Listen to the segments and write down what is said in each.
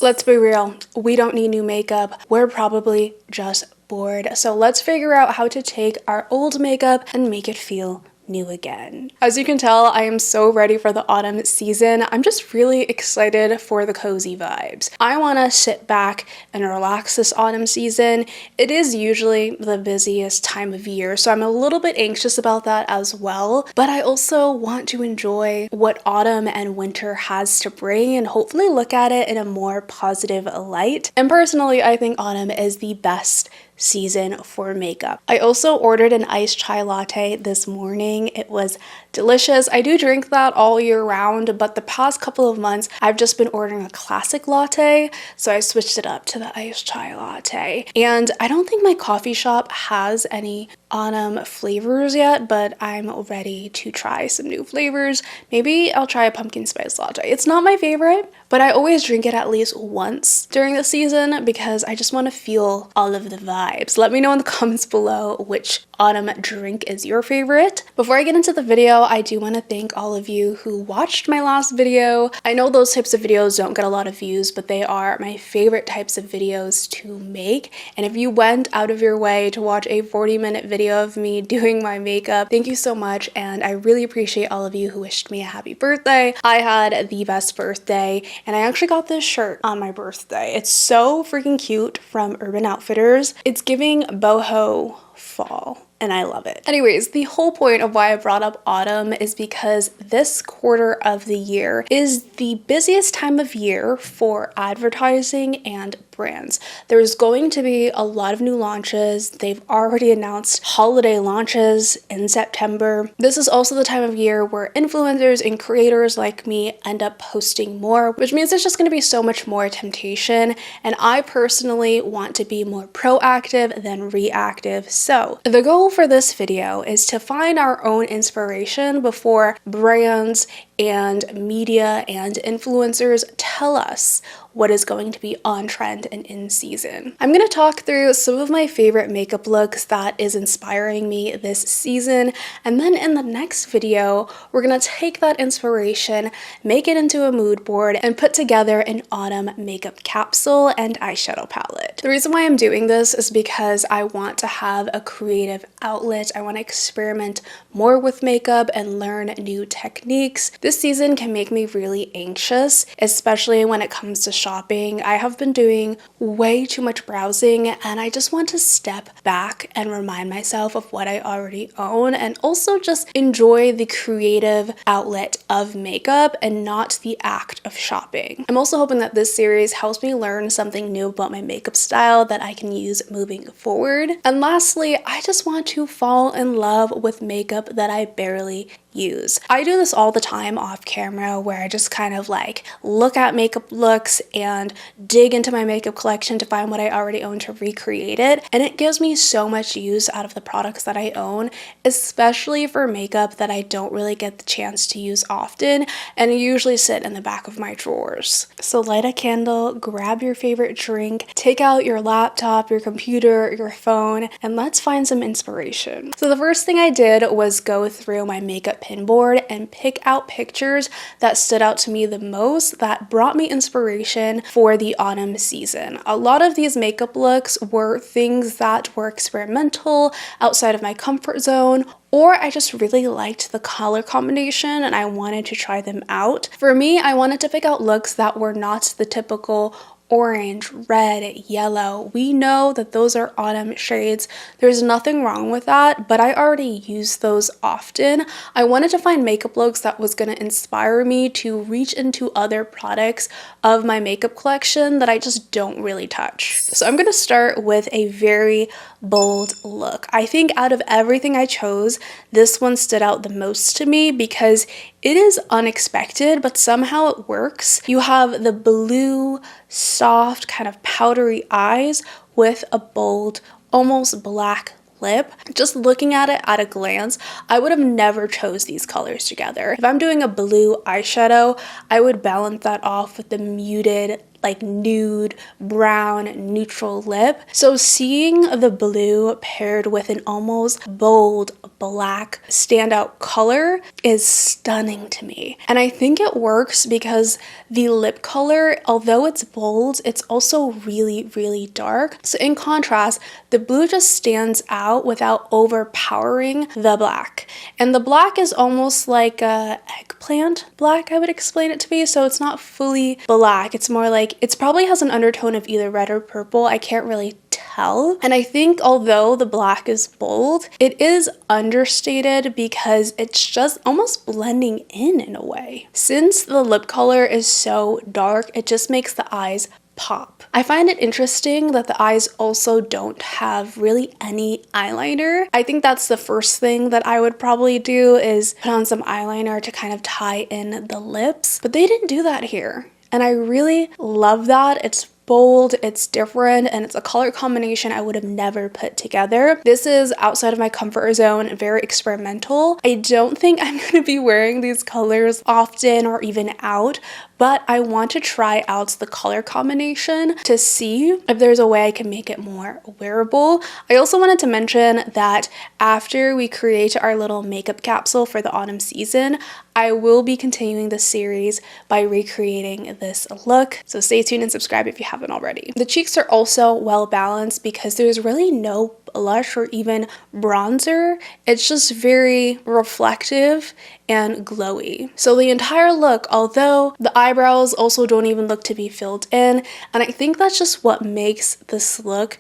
Let's be real, we don't need new makeup. We're probably just bored. So let's figure out how to take our old makeup and make it feel new again. As you can tell, I am so ready for the autumn season. I'm just really excited for the cozy vibes. I want to sit back and relax this autumn season. It is usually the busiest time of year, so I'm a little bit anxious about that as well, but I also want to enjoy what autumn and winter has to bring and hopefully look at it in a more positive light. And personally, I think autumn is the best season for makeup. I also ordered an iced chai latte this morning. It was delicious. I do drink that all year round, but the past couple of months I've just been ordering a classic latte, so I switched it up to the iced chai latte. And I don't think my coffee shop has any autumn flavors yet, but I'm ready to try some new flavors. Maybe I'll try a pumpkin spice latte. It's not my favorite, but I always drink it at least once during the season because I just want to feel all of the vibes. Let me know in the comments below which autumn drink is your favorite. Before I get into the video, I do want to thank all of you who watched my last video. I know those types of videos don't get a lot of views, but they are my favorite types of videos to make. And if you went out of your way to watch a 40-minute video of me doing my makeup, thank you so much. And I really appreciate all of you who wished me a happy birthday. I had the best birthday, and I actually got this shirt on my birthday. It's so freaking cute from Urban Outfitters. It's giving boho fall, and I love it. Anyways, the whole point of why I brought up autumn is because this quarter of the year is the busiest time of year for advertising and brands. There's going to be a lot of new launches. They've already announced holiday launches in September. This is also the time of year where influencers and creators like me end up posting more, which means there's just going to be so much more temptation. And I personally want to be more proactive than reactive. So the goal for this video is to find our own inspiration before brands and media and influencers tell us what is going to be on trend and in season. I'm going to talk through some of my favorite makeup looks that is inspiring me this season, and then in the next video we're going to take that inspiration, make it into a mood board, and put together an autumn makeup capsule and eyeshadow palette. The reason why I'm doing this is because I want to have a creative outlet. I want to experiment more with makeup and learn new techniques. This season can make me really anxious, especially when it comes to shopping. I have been doing way too much browsing, and I just want to step back and remind myself of what I already own and also just enjoy the creative outlet of makeup and not the act of shopping. I'm also hoping that this series helps me learn something new about my makeup style that I can use moving forward. And lastly, I just want to fall in love with makeup that I barely use. I do this all the time off camera where I just kind of like look at makeup looks and dig into my makeup collection to find what I already own to recreate it, and it gives me so much use out of the products that I own, especially for makeup that I don't really get the chance to use often and usually sit in the back of my drawers. So light a candle, grab your favorite drink, take out your laptop, your computer, your phone, and let's find some inspiration. So the first thing I did was go through my makeup pin board and pick out pictures that stood out to me the most that brought me inspiration for the autumn season. A lot of these makeup looks were things that were experimental, outside of my comfort zone, or I just really liked the color combination and I wanted to try them out. For me, I wanted to pick out looks that were not the typical orange, red, yellow. We know that those are autumn shades. There's nothing wrong with that, but I already use those often. I wanted to find makeup looks that was going to inspire me to reach into other products of my makeup collection that I just don't really touch. So I'm going to start with a very bold look. I think out of everything I chose, this one stood out the most to me because it is unexpected, but somehow it works. You have the blue, soft, kind of powdery eyes with a bold, almost black lip. Just looking at it at a glance, I would have never chose these colors together. If I'm doing a blue eyeshadow, I would balance that off with the muted like nude, brown, neutral lip. So seeing the blue paired with an almost bold black standout color is stunning to me. And I think it works because the lip color, although it's bold, it's also really, really dark. So in contrast, the blue just stands out without overpowering the black. And the black is almost like a eggplant black, I would explain it to be. So it's not fully black. It's more like, it probably has an undertone of either red or purple. I can't really tell. And I think although the black is bold, it is understated because it's just almost blending in a way. Since the lip color is so dark, it just makes the eyes pop. I find it interesting that the eyes also don't have really any eyeliner. I think that's the first thing that I would probably do is put on some eyeliner to kind of tie in the lips, but they didn't do that here. And I really love that. It's bold, it's different, and it's a color combination I would have never put together. This is outside of my comfort zone, very experimental. I don't think I'm going to be wearing these colors often or even out, but I want to try out the color combination to see if there's a way I can make it more wearable. I also wanted to mention that after we create our little makeup capsule for the autumn season, I will be continuing the series by recreating this look. So stay tuned and subscribe if you haven't already. The cheeks are also well balanced because there's really no blush or even bronzer. It's just very reflective and glowy. So the entire look, although the eyebrows also don't even look to be filled in, and I think that's just what makes this look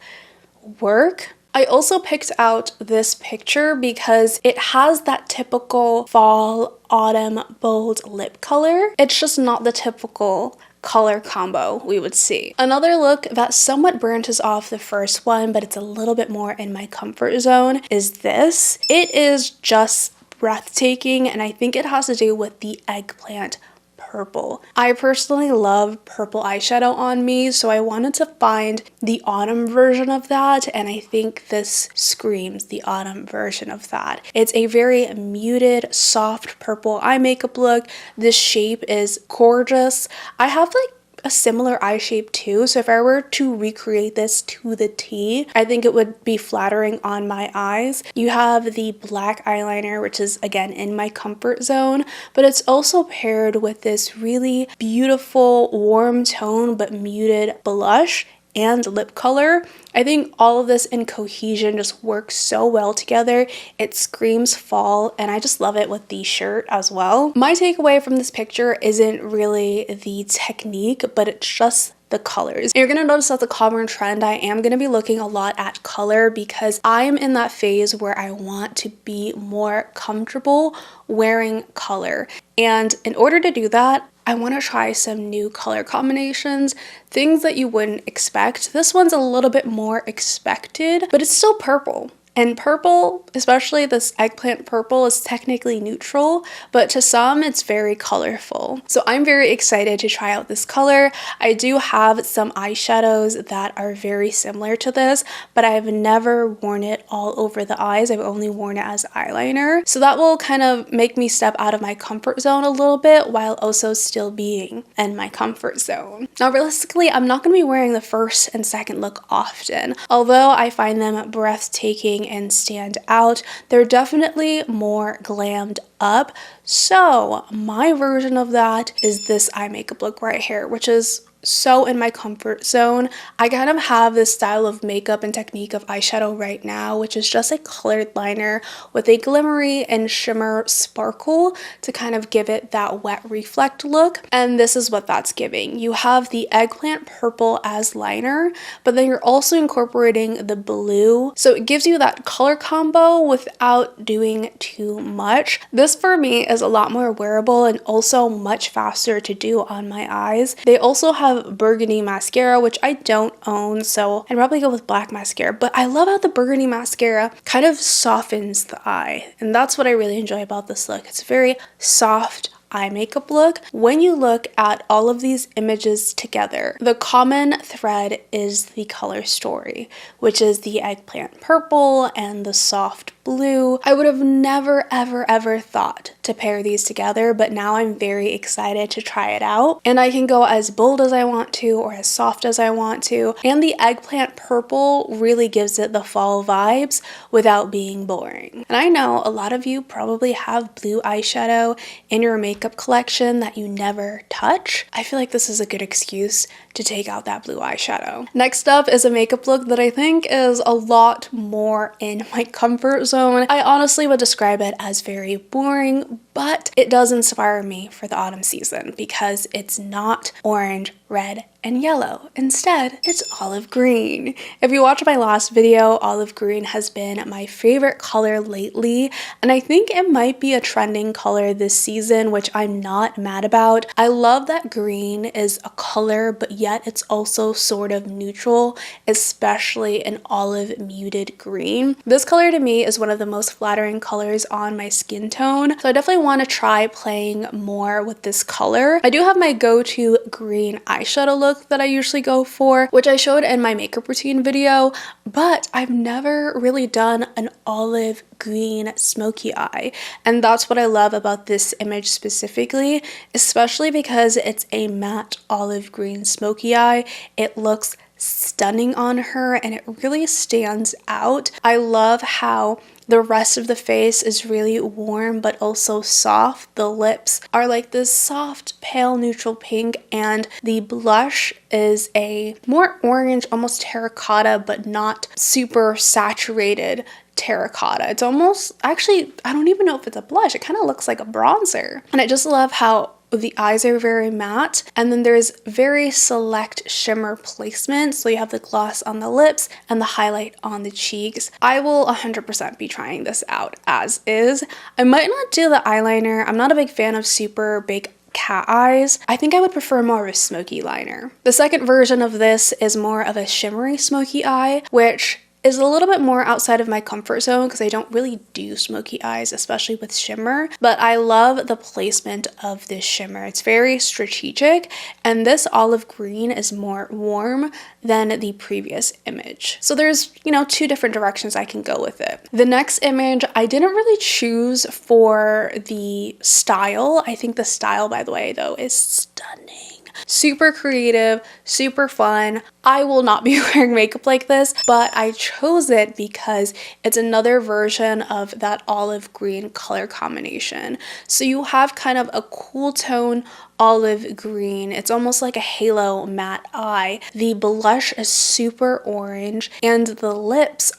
work. I also picked out this picture because it has that typical fall, autumn, bold lip color. It's just not the typical color combo we would see. Another look that somewhat branches off the first one, but it's a little bit more in my comfort zone, is this. It is just breathtaking, and I think it has to do with the eggplant purple. I personally love purple eyeshadow on me, so I wanted to find the autumn version of that, and I think this screams the autumn version of that. It's a very muted, soft purple eye makeup look. This shape is gorgeous. I have like a similar eye shape too, so if I were to recreate this to the T, I think it would be flattering on my eyes. You have the black eyeliner, which is again in my comfort zone, but it's also paired with this really beautiful warm tone but muted blush and lip color. I think all of this in cohesion just works so well together. It screams fall, and I just love it with the shirt as well. My takeaway from this picture isn't really the technique, but it's just the colors. And you're gonna notice that the common trend, I am gonna be looking a lot at color because I'm in that phase where I want to be more comfortable wearing color. And in order to do that, I want to try some new color combinations, things that you wouldn't expect. This one's a little bit more expected, but it's still purple. And purple, especially this eggplant purple, is technically neutral, but to some it's very colorful. So I'm very excited to try out this color. I do have some eyeshadows that are very similar to this, but I've never worn it all over the eyes. I've only worn it as eyeliner. So that will kind of make me step out of my comfort zone a little bit while also still being in my comfort zone. Now realistically, I'm not going to be wearing the first and second look often. Although I find them breathtaking and stand out, they're definitely more glammed up. So my version of that is this eye makeup look right here, which is so in my comfort zone. I kind of have this style of makeup and technique of eyeshadow right now, which is just a colored liner with a glimmery and shimmer sparkle to kind of give it that wet reflect look. And this is what that's giving. You have the eggplant purple as liner, but then you're also incorporating the blue. So it gives you that color combo without doing too much. This for me is a lot more wearable and also much faster to do on my eyes. They also have burgundy mascara, which I don't own, so I'd probably go with black mascara, but I love how the burgundy mascara kind of softens the eye, and that's what I really enjoy about this look. It's very soft eye makeup look. When you look at all of these images together, the common thread is the color story, which is the eggplant purple and the soft blue. I would have never, ever thought to pair these together, but now I'm very excited to try it out. And I can go as bold as I want to or as soft as I want to. And the eggplant purple really gives it the fall vibes without being boring. And I know a lot of you probably have blue eyeshadow in your makeup collection that you never touch. I feel like this is a good excuse to take out that blue eyeshadow. Next up is a makeup look that I think is a lot more in my comfort zone. I honestly would describe it as very boring, but it does inspire me for the autumn season because it's not orange, red, and yellow. Instead, it's olive green. If you watched my last video, olive green has been my favorite color lately, and I think it might be a trending color this season, which I'm not mad about. I love that green is a color, but yet it's also sort of neutral, especially an olive muted green. This color to me is one of the most flattering colors on my skin tone, so I definitely want to try playing more with this color. I do have my go-to green eyeshadow look that I usually go for, which I showed in my makeup routine video, but I've never really done an olive green smoky eye, and that's what I love about this image specifically, especially because it's a matte olive green smoky eye. It looks stunning on her and it really stands out. I love how the rest of the face is really warm but also soft. The lips are like this soft pale neutral pink, and the blush is a more orange, almost terracotta, but not super saturated terracotta. It's almost, actually, I don't even know if it's a blush. It kind of looks like a bronzer. And I just love how the eyes are very matte, and then there's very select shimmer placement. So you have the gloss on the lips and the highlight on the cheeks. I will 100% be trying this out as is. I might not do the eyeliner. I'm not a big fan of super big cat eyes. I think I would prefer more of a smoky liner. The second version of this is more of a shimmery smoky eye, which is a little bit more outside of my comfort zone because I don't really do smoky eyes, especially with shimmer, but I love the placement of this shimmer. It's very strategic, and this olive green is more warm than the previous image. So there's, two different directions I can go with it. The next image, I didn't really choose for the style. I think the style, by the way, though, is stunning. Super creative, super fun. I will not be wearing makeup like this, but I chose it because it's another version of that olive green color combination. So you have kind of a cool tone olive green. It's almost like a halo matte eye. The blush is super orange, and the lips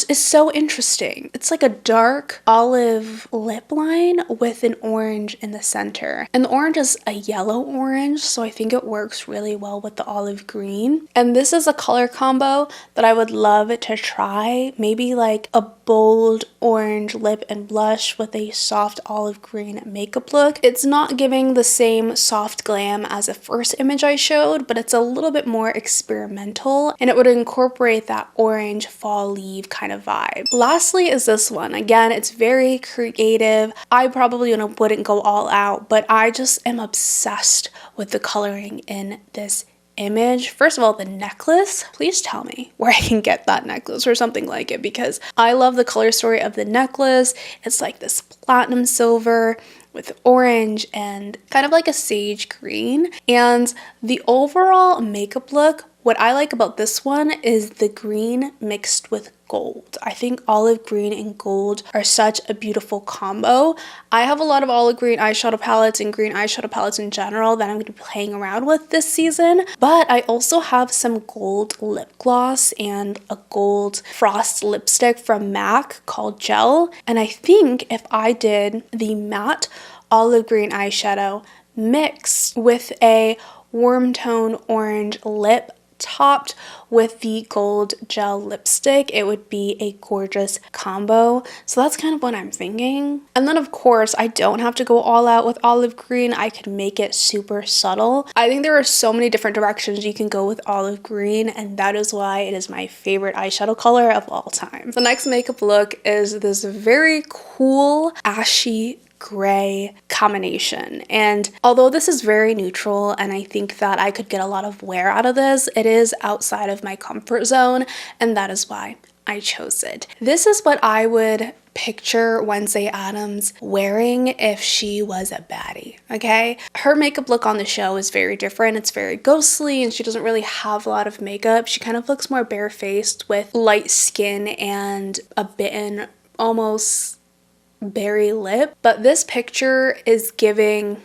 is so interesting. It's like a dark olive lip line with an orange in the center. And the orange is a yellow orange, so I think it works really well with the olive green. And this is a color combo that I would love to try. Maybe like a bold orange lip and blush with a soft olive green makeup look. It's not giving the same soft glam as the first image I showed, but it's a little bit more experimental, and it would incorporate that orange fall leaf kind of vibe. Lastly is this one. Again, it's very creative. I probably wouldn't go all out, but I just am obsessed with the coloring in this image. First of all, the necklace. Please tell me where I can get that necklace or something like it, because I love the color story of the necklace. It's like this platinum silver with orange and kind of like a sage green. And the overall makeup look, what I like about this one is the green mixed with gold. I think olive green and gold are such a beautiful combo. I have a lot of olive green eyeshadow palettes and green eyeshadow palettes in general that I'm going to be playing around with this season, but I also have some gold lip gloss and a gold frost lipstick from MAC called Gel, and I think if I did the matte olive green eyeshadow mixed with a warm tone orange lip topped with the gold gel lipstick, it would be a gorgeous combo. So that's kind of what I'm thinking. And then of course, I don't have to go all out with olive green. I could make it super subtle. I think there are so many different directions you can go with olive green, and that is why it is my favorite eyeshadow color of all time. The next makeup look is this very cool ashy gray combination, and although this is very neutral and I think that I could get a lot of wear out of this, it is outside of my comfort zone, and that is why I chose it. This is what I would picture Wednesday Addams wearing if she was a baddie, okay? Her makeup look on the show is very different. It's very ghostly and she doesn't really have a lot of makeup. She kind of looks more barefaced with light skin and a bitten, almost berry lip. But this picture is giving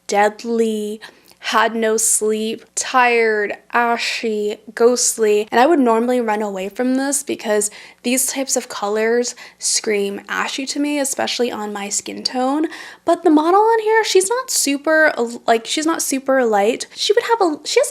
deadly, had no sleep, tired, ashy, ghostly, and I would normally run away from this because these types of colors scream ashy to me, especially on my skin tone. But the model on here, she's not super light. She has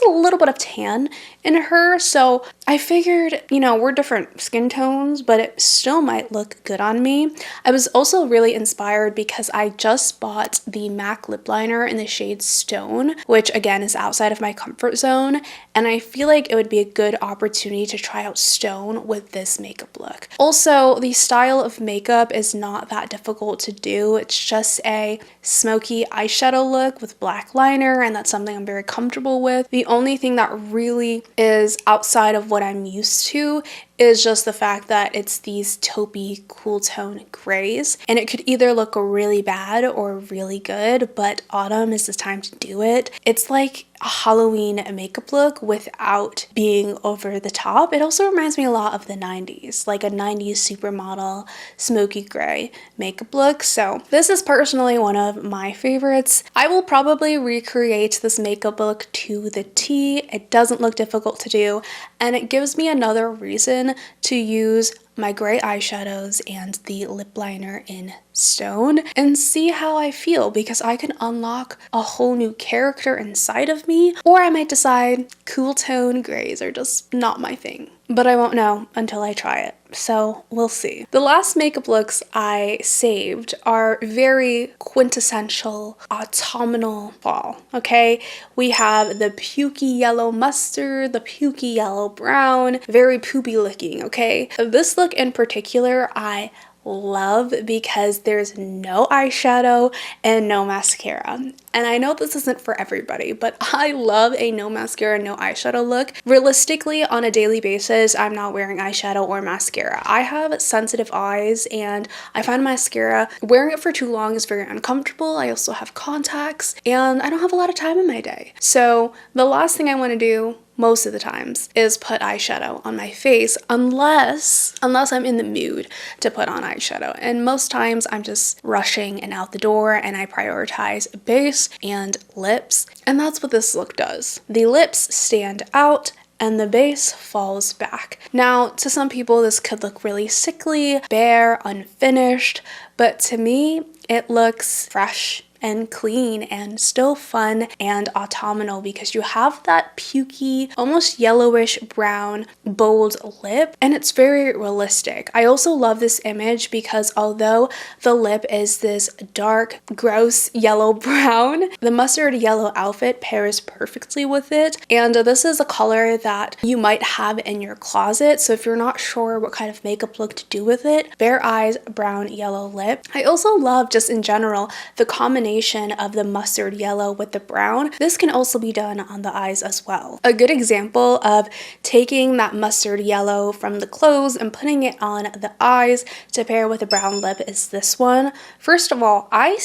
a little bit of tan in her, so I figured, we're different skin tones, but it still might look good on me. I was also really inspired because I just bought the MAC lip liner in the shade Stone, which again is outside of my comfort zone, and I feel like it would be a good opportunity to try out Stone with this makeup look. Also, the style of makeup is not that difficult to do. It's just a smoky eyeshadow look with black liner, and that's something I'm very comfortable with. The only thing that really is outside of what I'm used to is just the fact that it's these taupey cool tone grays, and it could either look really bad or really good, but autumn is the time to do it. It's like a Halloween makeup look without being over the top. It also reminds me a lot of the 90s, like a 90s supermodel smoky gray makeup look. So this is personally one of my favorites. I will probably recreate this makeup look to the T. It doesn't look difficult to do, and it gives me another reason to use my gray eyeshadows and the lip liner in Stone and see how I feel, because I can unlock a whole new character inside of me, or I might decide cool tone grays are just not my thing. But I won't know until I try it, so we'll see. The last makeup looks I saved are very quintessential autumnal fall, okay? We have the pukey yellow mustard, the pukey yellow brown, very poopy looking, okay? This look in particular I love because there's no eyeshadow and no mascara. And I know this isn't for everybody, but I love a no mascara, no eyeshadow look. Realistically, on a daily basis, I'm not wearing eyeshadow or mascara. I have sensitive eyes and I find mascara, wearing it for too long is very uncomfortable. I also have contacts and I don't have a lot of time in my day. So the last thing I want to do most of the times is put eyeshadow on my face unless I'm in the mood to put on eyeshadow. And most times I'm just rushing and out the door and I prioritize base and lips. And that's what this look does. The lips stand out and the base falls back. Now, to some people this could look really sickly, bare, unfinished, but to me it looks fresh and clean and still fun and autumnal because you have that pukey, almost yellowish brown, bold lip, and it's very realistic. I also love this image because although the lip is this dark, gross yellow brown, the mustard yellow outfit pairs perfectly with it, and this is a color that you might have in your closet, so if you're not sure what kind of makeup look to do with it, bare eyes, brown, yellow lip. I also love just in general the combination of the mustard yellow with the brown. This can also be done on the eyes as well. A good example of taking that mustard yellow from the clothes and putting it on the eyes to pair with a brown lip is this one. First of all, I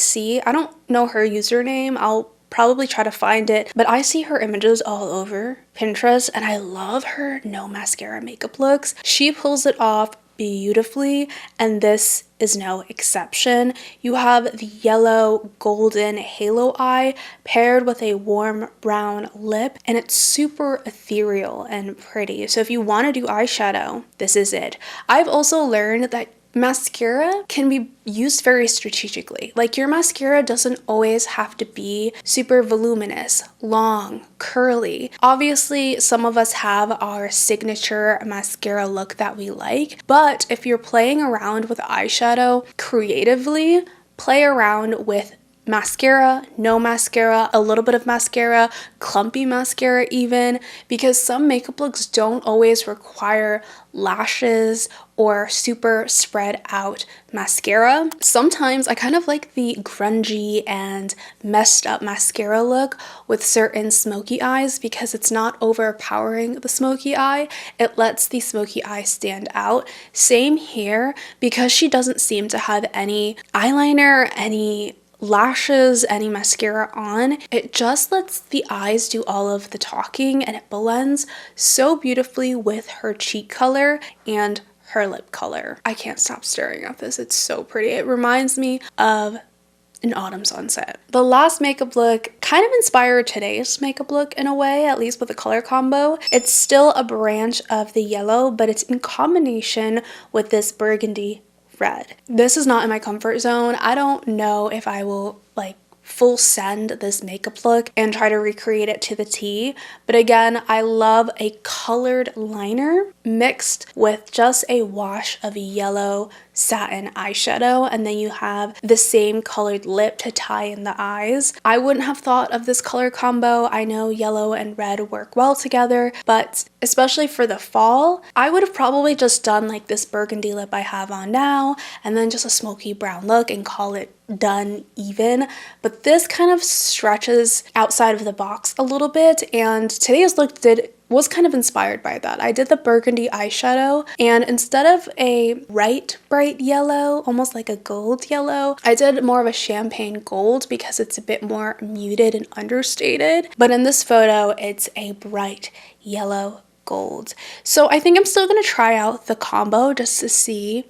don't know her username, I'll probably try to find it, but I see her images all over Pinterest and I love her no mascara makeup looks. She pulls it off beautifully, and this is no exception. You have the yellow golden halo eye paired with a warm brown lip, and it's super ethereal and pretty. So if you want to do eyeshadow, this is it. I've also learned that mascara can be used very strategically. Like your mascara doesn't always have to be super voluminous, long, curly. Obviously, some of us have our signature mascara look that we like, but if you're playing around with eyeshadow creatively, play around with mascara, no mascara, a little bit of mascara, clumpy mascara even, because some makeup looks don't always require lashes or super spread out mascara. Sometimes I kind of like the grungy and messed up mascara look with certain smoky eyes because it's not overpowering the smoky eye. It lets the smoky eye stand out. Same here, because she doesn't seem to have any eyeliner, any lashes, any mascara on. It just lets the eyes do all of the talking, and it blends so beautifully with her cheek color and her lip color. I can't stop staring at this. It's so pretty. It reminds me of an autumn sunset. The last makeup look kind of inspired today's makeup look in a way, at least with the color combo. It's still a branch of the yellow, but it's in combination with this burgundy red. This is not in my comfort zone. I don't know if I will full send this makeup look and try to recreate it to the T. But again, I love a colored liner mixed with just a wash of yellow satin eyeshadow, and then you have the same colored lip to tie in the eyes. I wouldn't have thought of this color combo. I know yellow and red work well together, but especially for the fall, I would have probably just done like this burgundy lip I have on now and then just a smoky brown look and call it done even. But this kind of stretches outside of the box a little bit, and today's look was kind of inspired by that. I did the burgundy eyeshadow, and instead of a bright yellow, almost like a gold yellow, I did more of a champagne gold because it's a bit more muted and understated. But in this photo, it's a bright yellow gold. So I think I'm still gonna try out the combo just to see,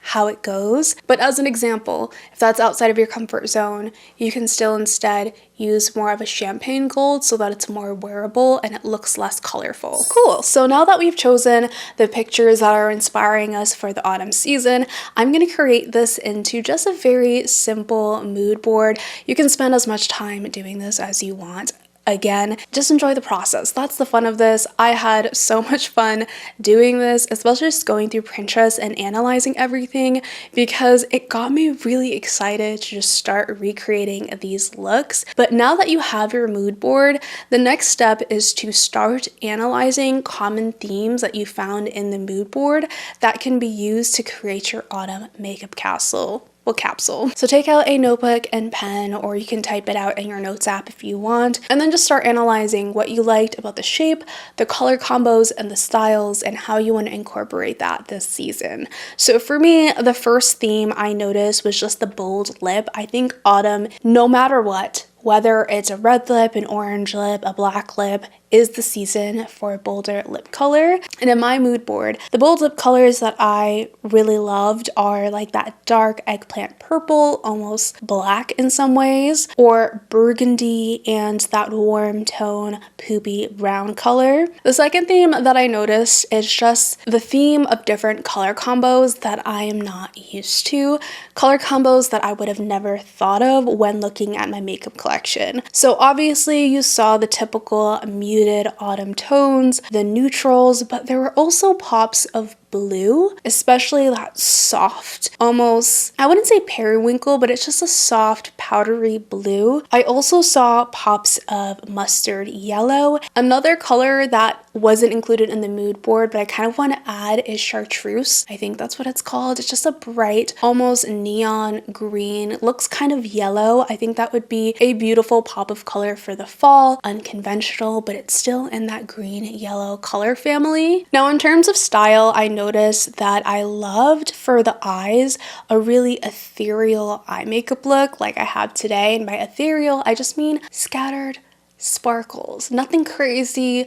how it goes. But as an example, if that's outside of your comfort zone, you can still instead use more of a champagne gold so that it's more wearable and it looks less colorful. Cool. So now that we've chosen the pictures that are inspiring us for the autumn season, I'm going to create this into just a very simple mood board. You can spend as much time doing this as you want. Again, just enjoy the process. That's the fun of this. I had so much fun doing this, especially just going through Pinterest and analyzing everything, because it got me really excited to just start recreating these looks. But now that you have your mood board, the next step is to start analyzing common themes that you found in the mood board that can be used to create your autumn makeup capsule. So take out a notebook and pen, or you can type it out in your notes app if you want, and then just start analyzing what you liked about the shape, the color combos, and the styles, and how you want to incorporate that this season. So for me, the first theme I noticed was just the bold lip. I think autumn, no matter what, whether it's a red lip, an orange lip, a black lip, is the season for a bolder lip color. And in my mood board, the bold lip colors that I really loved are like that dark eggplant purple, almost black in some ways, or burgundy and that warm tone poopy brown color. The second theme that I noticed is just the theme of different color combos that I am not used to, color combos that I would have never thought of when looking at my makeup collection. So obviously you saw the typical muted autumn tones, the neutrals, but there were also pops of blue, especially that soft, almost, I wouldn't say periwinkle, but it's just a soft powdery blue. I also saw pops of mustard yellow. Another color that wasn't included in the mood board, but I kind of want to add is chartreuse. I think that's what it's called. It's just a bright, almost neon green. It looks kind of yellow. I think that would be a beautiful pop of color for the fall. Unconventional, but it's still in that green yellow color family. Now, in terms of style, I noticed that I loved for the eyes a really ethereal eye makeup look like I have today. And by ethereal, I just mean scattered sparkles, nothing crazy,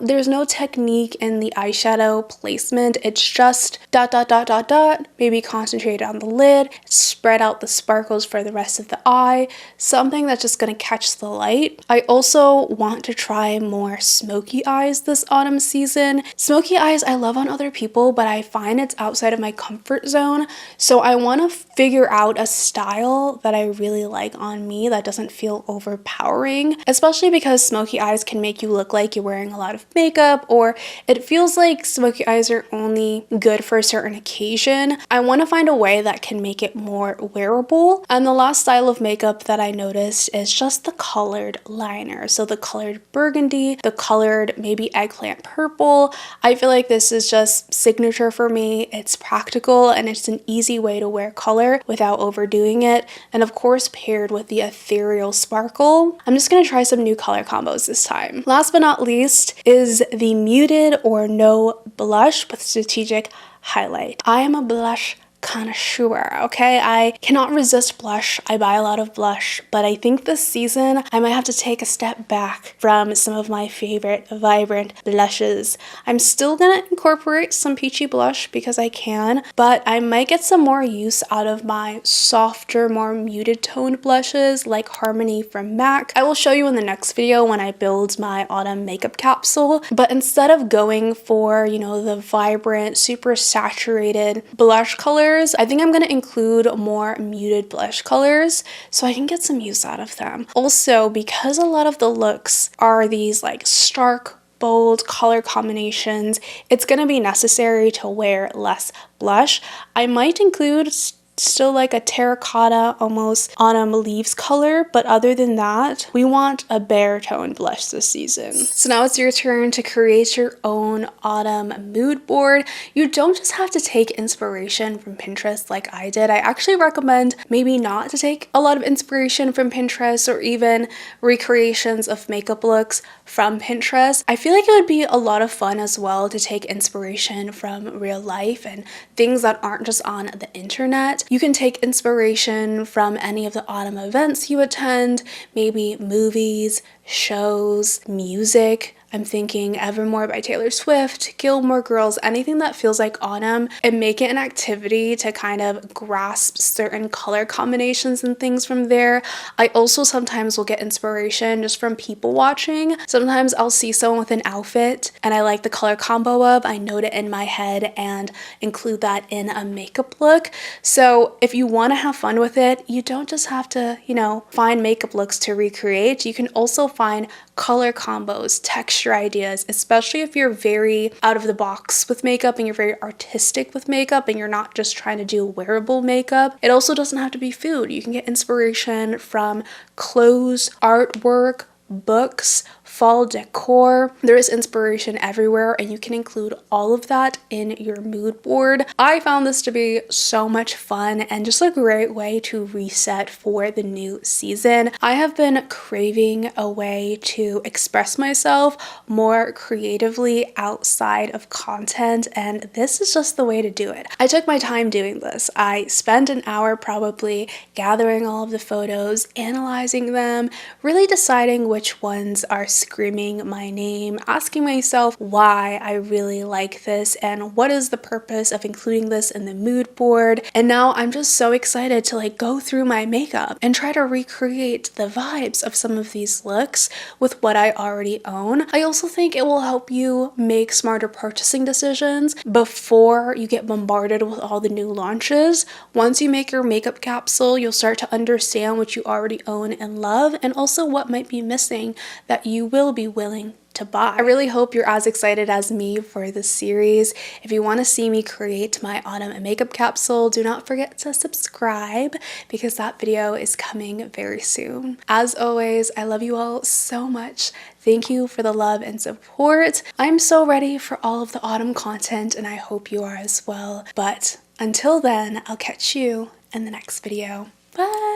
there's no technique in the eyeshadow placement. It's just dot dot dot dot dot, maybe concentrate on the lid, spread out the sparkles for the rest of the eye, something that's just gonna catch the light. I also want to try more smoky eyes this autumn season. Smoky eyes I love on other people, but I find it's outside of my comfort zone, so I want to figure out a style that I really like on me that doesn't feel overpowering, especially especially because smoky eyes can make you look like you're wearing a lot of makeup, or it feels like smoky eyes are only good for a certain occasion. I want to find a way that can make it more wearable. And the last style of makeup that I noticed is just the colored liner. So the colored burgundy, the colored maybe eggplant purple. I feel like this is just signature for me. It's practical and it's an easy way to wear color without overdoing it. And of course, paired with the ethereal sparkle. I'm just going to try some new color combos this time. Last but not least is the muted or no blush with strategic highlight. I am a blush connoisseur, okay? I cannot resist blush. I buy a lot of blush, but I think this season I might have to take a step back from some of my favorite vibrant blushes. I'm still gonna incorporate some peachy blush because I can, but I might get some more use out of my softer, more muted toned blushes like Harmony from MAC. I will show you in the next video when I build my autumn makeup capsule, but instead of going for, you know, the vibrant, super saturated blush colors, I think I'm going to include more muted blush colors so I can get some use out of them. Also, because a lot of the looks are these like stark, bold color combinations, it's going to be necessary to wear less blush. I might include still like a terracotta, almost autumn leaves color, but other than that, we want a bare tone blush this season. So now it's your turn to create your own autumn mood board. You don't just have to take inspiration from Pinterest like I did. I actually recommend maybe not to take a lot of inspiration from Pinterest or even recreations of makeup looks from Pinterest. I feel like it would be a lot of fun as well to take inspiration from real life and things that aren't just on the internet. You can take inspiration from any of the autumn events you attend, maybe movies, shows, music. I'm thinking Evermore by Taylor Swift, Gilmore Girls, anything that feels like autumn, and make it an activity to kind of grasp certain color combinations and things from there. I also sometimes will get inspiration just from people watching. Sometimes I'll see someone with an outfit and I like the color combo of, I note it in my head and include that in a makeup look. So if you want to have fun with it, you don't just have to, you know, find makeup looks to recreate. You can also find color combos, texture ideas, especially if you're very out of the box with makeup and you're very artistic with makeup and you're not just trying to do wearable makeup. It also doesn't have to be food. You can get inspiration from clothes, artwork, books, fall decor. There is inspiration everywhere and you can include all of that in your mood board. I found this to be so much fun and just a great way to reset for the new season. I have been craving a way to express myself more creatively outside of content, and this is just the way to do it. I took my time doing this. I spent an hour probably gathering all of the photos, analyzing them, really deciding which ones are screaming my name, asking myself why I really like this and what is the purpose of including this in the mood board. And now I'm just so excited to like go through my makeup and try to recreate the vibes of some of these looks with what I already own. I also think it will help you make smarter purchasing decisions before you get bombarded with all the new launches. Once you make your makeup capsule, you'll start to understand what you already own and love, and also what might be missing that you will be willing to buy. I really hope you're as excited as me for this series. If you want to see me create my autumn makeup capsule, do not forget to subscribe because that video is coming very soon. As always, I love you all so much. Thank you for the love and support. I'm so ready for all of the autumn content and I hope you are as well. But until then, I'll catch you in the next video. Bye!